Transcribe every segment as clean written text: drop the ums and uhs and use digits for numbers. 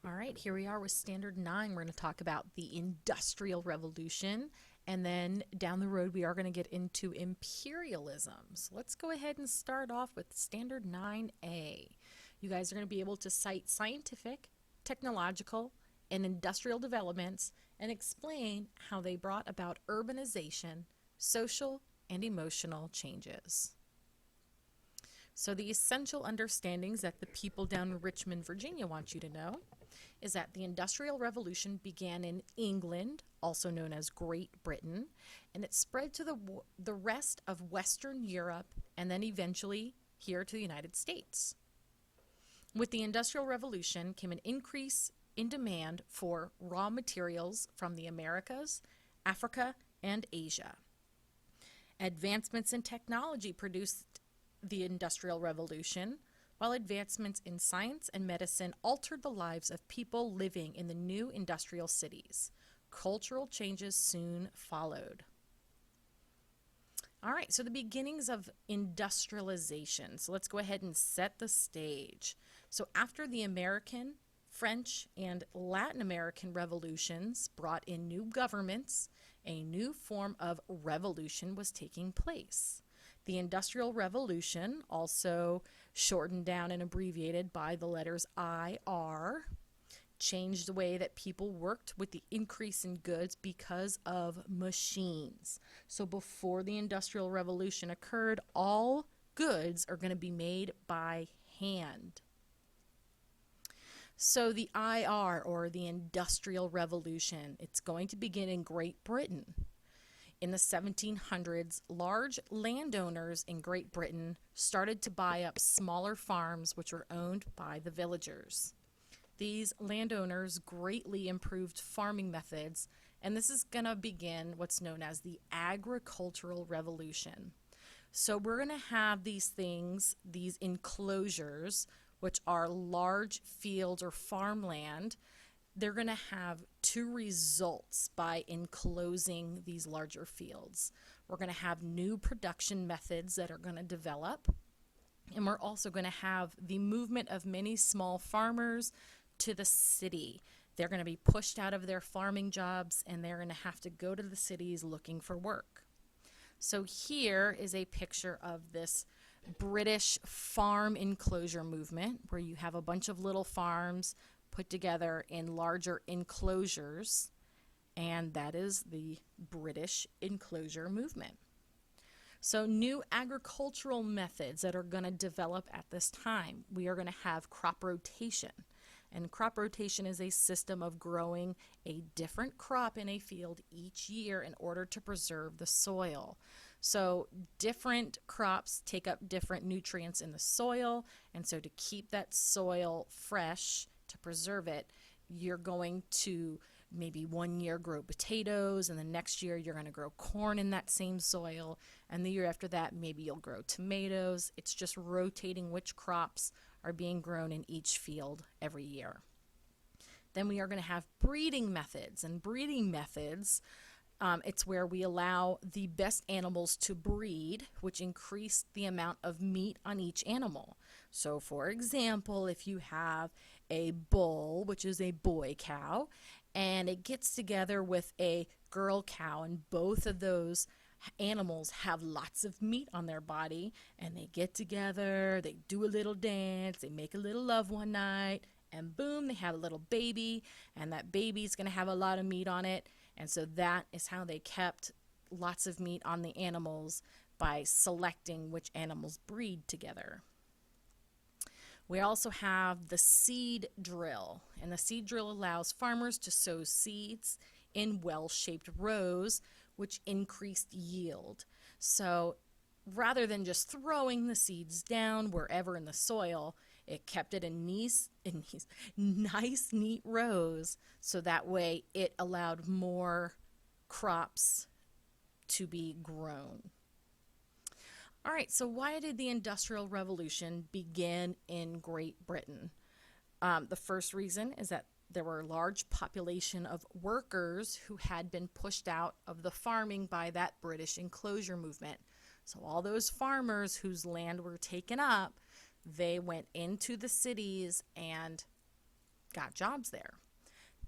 All right, here we are with Standard 9. We're going to talk about the Industrial Revolution, and then down the road we are going to get into imperialism. So let's go ahead and start off with Standard 9A. You guys are going to be able to cite scientific, technological, and industrial developments and explain how they brought about urbanization, social, and emotional changes. So the essential understandings that the people down in Richmond, Virginia want you to know is that the Industrial Revolution began in England, also known as Great Britain, and it spread to the rest of Western Europe and then eventually here to the United States. With the Industrial Revolution came an increase in demand for raw materials from the Americas, Africa, and Asia. Advancements in technology produced the Industrial Revolution, while advancements in science and medicine altered the lives of people living in the new industrial cities. Cultural changes soon followed. All right, so the beginnings of industrialization. So let's go ahead and set the stage. So after the American, French, and Latin American revolutions brought in new governments, a new form of revolution was taking place. The Industrial Revolution, also shortened down and abbreviated by the letters IR, changed the way that people worked with the increase in goods because of machines. So before the Industrial Revolution occurred, all goods are going to be made by hand. So the IR, or the Industrial Revolution, it's going to begin in Great Britain. In the 1700s, large landowners in Great Britain started to buy up smaller farms which were owned by the villagers. These landowners greatly improved farming methods, and this is going to begin what's known as the Agricultural Revolution. So we're going to have these things, these enclosures, which are large fields or farmland. They're going to have two results by enclosing these larger fields. We're going to have new production methods that are going to develop, and we're also going to have the movement of many small farmers to the city. They're going to be pushed out of their farming jobs, and they're going to have to go to the cities looking for work. So here is a picture of this British farm enclosure movement, where you have a bunch of little farms put together in larger enclosures, and that is the British enclosure movement. So new agricultural methods that are going to develop at this time. We are going to have crop rotation, and crop rotation is a system of growing a different crop in a field each year in order to preserve the soil. So different crops take up different nutrients in the soil, and so to keep that soil fresh, to preserve it, you're going to maybe one year grow potatoes, and the next year you're going to grow corn in that same soil, and the year after that maybe you'll grow tomatoes. It's just rotating which crops are being grown in each field every year. Then we are going to have breeding methods, and breeding methods, it's where we allow the best animals to breed, which increase the amount of meat on each animal. So for example, if you have a bull, which is a boy cow, and it gets together with a girl cow, and both of those animals have lots of meat on their body, and they get together, they do a little dance, they make a little love one night, and boom, they have a little baby, and that baby's going to have a lot of meat on it. And so that is how they kept lots of meat on the animals, by selecting which animals breed together. We also have the seed drill, and the seed drill allows farmers to sow seeds in well-shaped rows, which increased yield. So rather than just throwing the seeds down wherever in the soil, it kept it in these nice, neat rows, so that way it allowed more crops to be grown. All right, so why did the Industrial Revolution begin in Great Britain? The first reason is that there were a large population of workers who had been pushed out of the farming by that British enclosure movement. So all those farmers whose land were taken up, they went into the cities and got jobs there.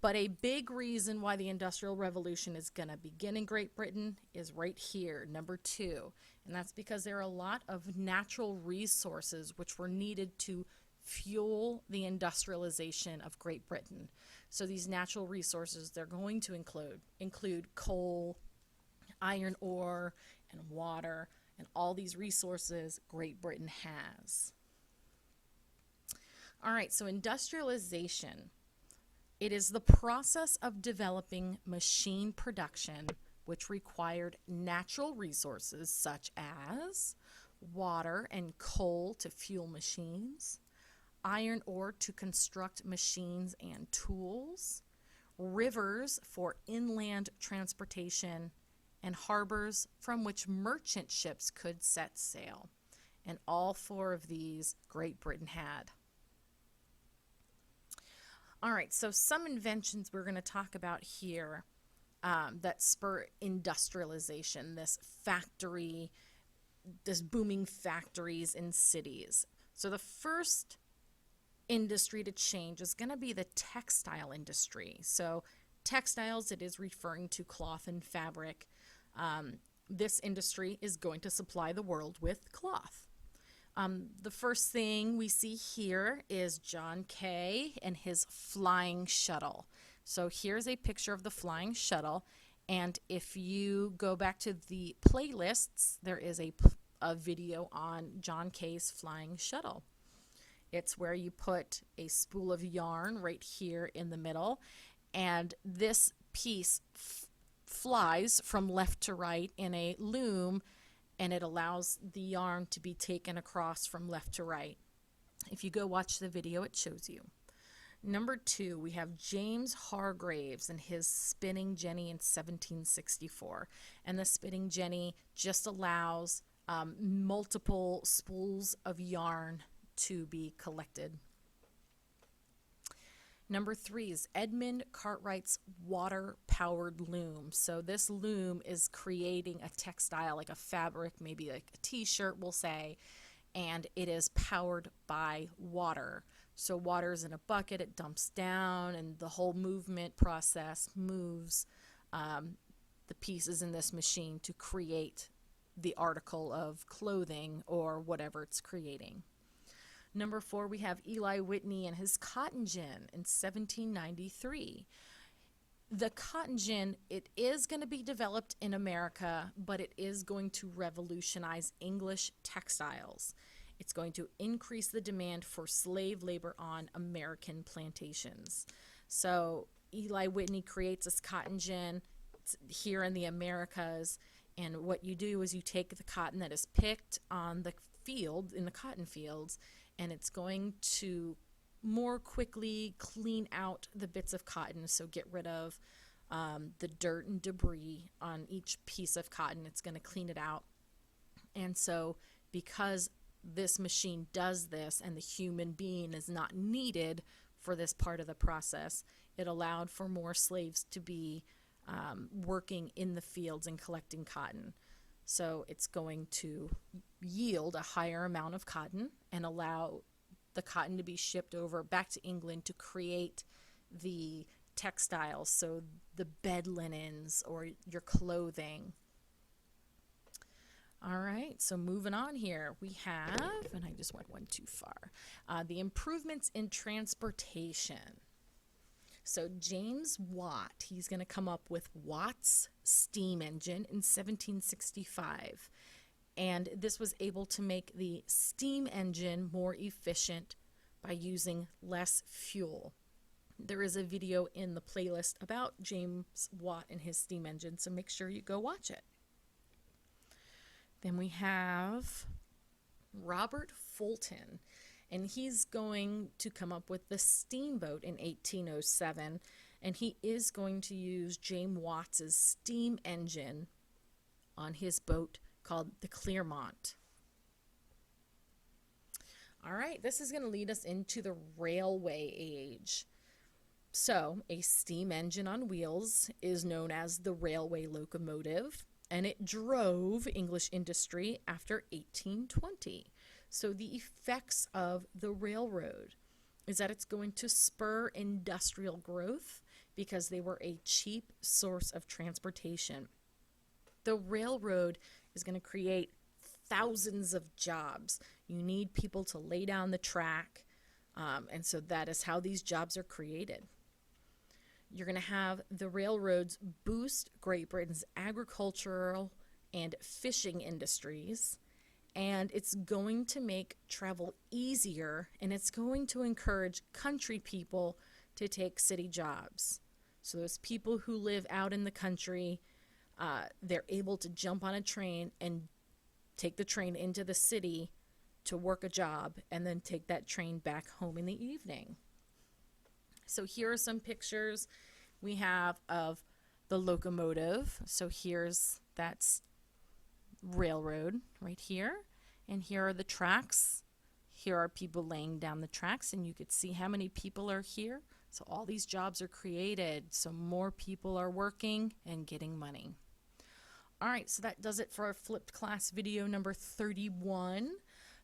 But a big reason why the Industrial Revolution is going to begin in Great Britain is right here, number 2. And that's because there are a lot of natural resources which were needed to fuel the industrialization of Great Britain. So these natural resources, they're going to include coal, iron ore, and water, and all these resources Great Britain has. All right, so industrialization. It is the process of developing machine production which required natural resources such as water and coal to fuel machines, iron ore to construct machines and tools, rivers for inland transportation, and harbors from which merchant ships could set sail. And all 4 of these Great Britain had. All right, so some inventions we're going to talk about here that spur industrialization, this booming factories in cities. So the first industry to change is going to be the textile industry. So textiles, it is referring to cloth and fabric. This industry is going to supply the world with cloth. The first thing we see here is John Kay and his flying shuttle. So here's a picture of the flying shuttle, and if you go back to the playlists, there is a video on John Kay's flying shuttle. It's where you put a spool of yarn right here in the middle, and this piece flies from left to right in a loom, and it allows the yarn to be taken across from left to right. If you go watch the video, it shows you. Number 2, we have James Hargreaves and his spinning jenny in 1764. And the spinning jenny just allows multiple spools of yarn to be collected. Number 3 is Edmund Cartwright's water-powered loom. So this loom is creating a textile, like a fabric, maybe like a t-shirt, we'll say, and it is powered by water. So water is in a bucket, it dumps down, and the whole movement process moves the pieces in this machine to create the article of clothing or whatever it's creating. Number 4, we have Eli Whitney and his cotton gin in 1793. The cotton gin, it is going to be developed in America, but it is going to revolutionize English textiles. It's going to increase the demand for slave labor on American plantations. So Eli Whitney creates this cotton gin here in the Americas, and what you do is you take the cotton that is picked on the field, in the cotton fields, and it's going to more quickly clean out the bits of cotton, so get rid of the dirt and debris on each piece of cotton. It's going to clean it out. And so because this machine does this and the human being is not needed for this part of the process, it allowed for more slaves to be working in the fields and collecting cotton. So it's going to yield a higher amount of cotton and allow the cotton to be shipped over back to England to create the textiles, so the bed linens or your clothing. All right, so moving on here, we have, and I just went one too far, the improvements in transportation. So James Watt, he's going to come up with Watt's steam engine in 1765. And this was able to make the steam engine more efficient by using less fuel. There is a video in the playlist about James Watt and his steam engine, so make sure you go watch it. Then we have Robert Fulton, and he's going to come up with the steamboat in 1807, and he is going to use James Watt's steam engine on his boat called the Clermont. All right, this is going to lead us into the railway age. So, a steam engine on wheels is known as the railway locomotive, and it drove English industry after 1820. So the effects of the railroad. is that it's going to spur industrial growth because they were a cheap source of transportation. The railroad is going to create thousands of jobs. You need people to lay down the track, and so that is how these jobs are created. You're going to have the railroads boost Great Britain's agricultural and fishing industries, and it's going to make travel easier, and it's going to encourage country people to take city jobs. So those people who live out in the country, they're able to jump on a train and take the train into the city to work a job and then take that train back home in the evening. So here are some pictures we have of the locomotive. So here's that railroad right here, and here are the tracks. Here are people laying down the tracks, and you could see how many people are here. So all these jobs are created, so more people are working and getting money. All right, so that does it for our flipped class video number 31.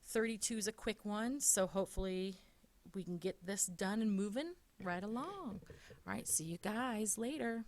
32 is a quick one, so hopefully we can get this done and moving right along. All right, see you guys later.